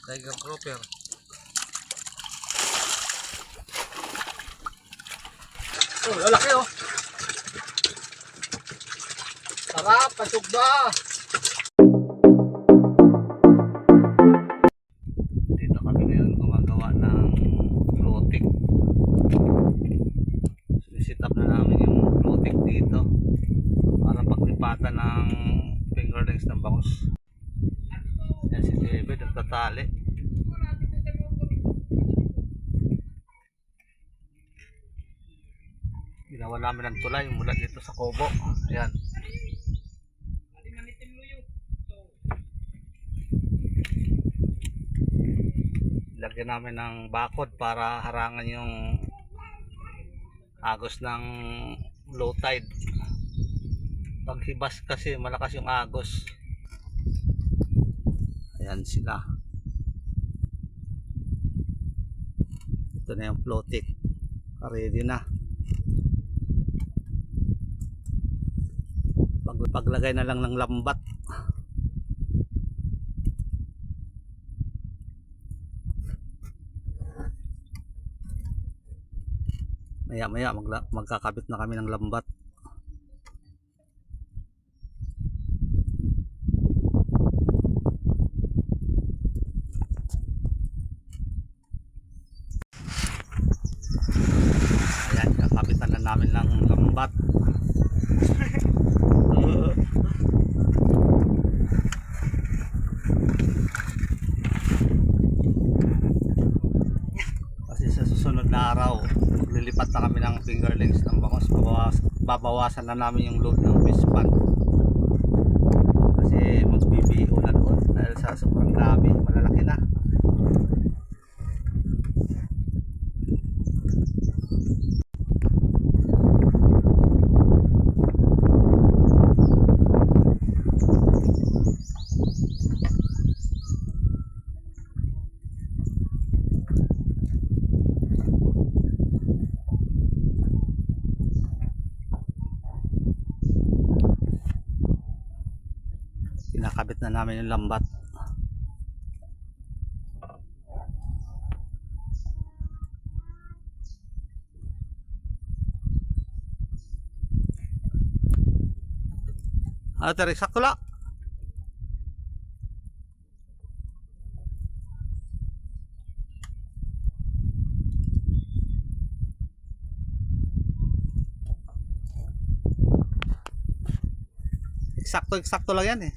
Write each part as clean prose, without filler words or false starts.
Tiger grouper. Oh, lalaki oh. Sarap, pasok ba? Dito kami ngayon gumagawa ng floating. Sisit up na namin yung floating dito para paglipatan ng fingerlings ng bangus. Yan si David ang tatali. Ginawa namin ng tulay mula dito sa Kobo. Ayan. Lagyan namin ng bakod para harangan yung agos ng low tide. Paghibas kasi malakas yung agos. Ayan sila. Ito na yung floating. Ready na. Paglagay na lang ng lambat. Maya maya magkakabit na kami ng lambat. Ayan, kakabitan na namin ng lambat. Kasi sa susunod na araw lilipat na kami ng fingerlings ng bangus. Babawasan na namin yung load ng fish pond kasi magbibiho na doon dahil sa sobrang dami, malalaki na. Kinakabit na namin yung lambat. Ano tayo, sakto lang. Eksakto lang yan eh.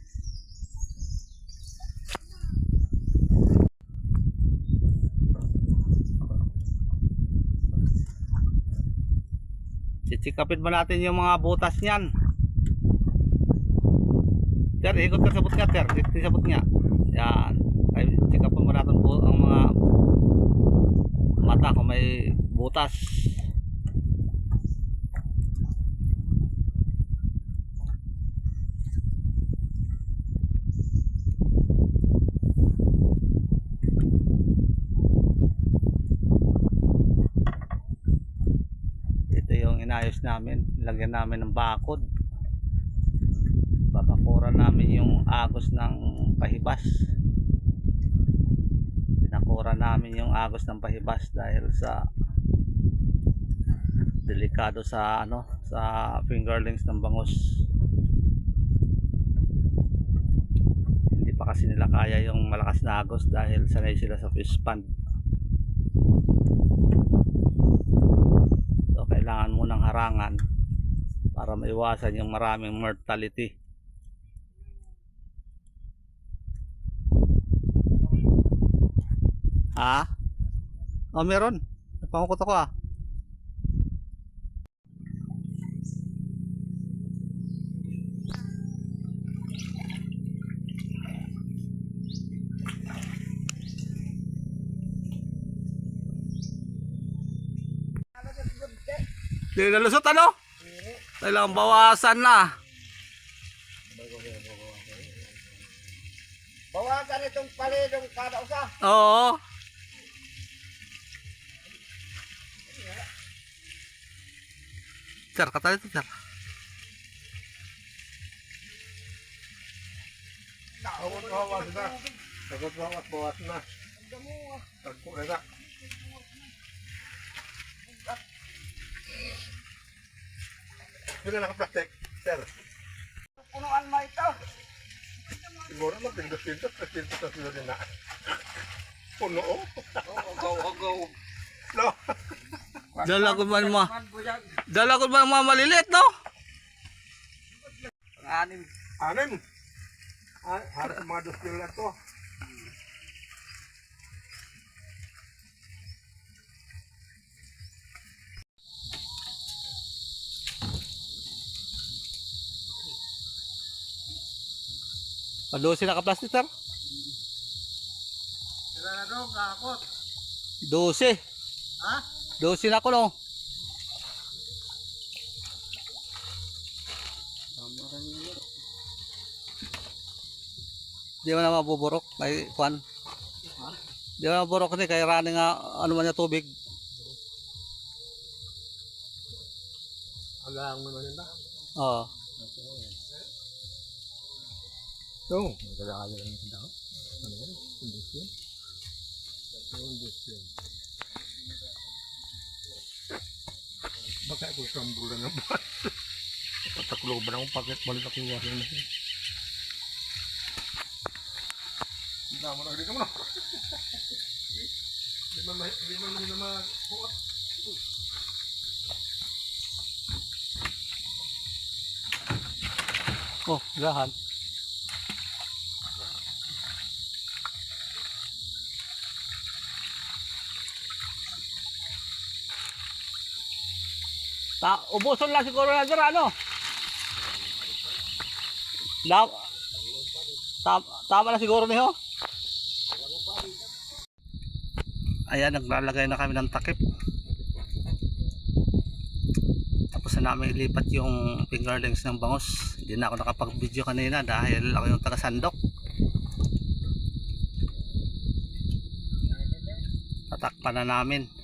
Chichikapin ba natin yung mga butas niyan? Ter, ikot ka sabot nga, ter. Dito sabot nga. Yan. Ay, chikapin mo natin ang mga mata kung may butas. Ito yung inayos namin. Lagyan namin ng bakod. Papakuran namin yung agos ng pahibas. Pinakuran namin yung agos ng pahibas dahil sa delikado sa sa fingerlings ng bangus. Hindi pa kasi nila kaya yung malakas na agos dahil sanay sila sa fish pond. So kailangan munang harangan para maiwasan yung maraming mortality. Ha? Oh, meron. Napangukot ako ah. Di nalusot ano? Kailangan bawasan na. Bawasan itong palidong kada usa. Oo. Sir, kata itu sir. Tawag ko, wag na. Nagbawat-bawat na. Tagpo na na. Hindi na naka-plastic, sir. Punuan mo ito. Siguro mo, pindos-pindos, pindos na sila din na. Puno, oh. Agaw. No. Dala ko man mga maliliit, no? Anim. Anim. Harap mga 2 kilo na to. Padosi na ka-plastic, sir? Sila na doon, kakot. 12. Ha? 12 na ko, no? Di mo na mabuburok kay Juan. Di mo na mabuburok kasi kay running nga ano man yung tubig. Alang mo na. Oo. No. Nagkakaya lang yung tao. Ano yan? Kondisyon. Kondisyon. Baka ako sambulan ng buwan. Pataklo ba ng paket balik ako yung wahin na. Damo na, hindi ka mo. Di man makuha. Oh, gahan. Ubuson lang siguro na dyan, ano? Tama na siguro niyo. Ayan, naglalagay na kami ng takip. Tapos na namin ilipat yung fingerlings ng bangus. Hindi na ako nakapag-video kanina dahil ako yung taga-sandok. Tatakpan na namin.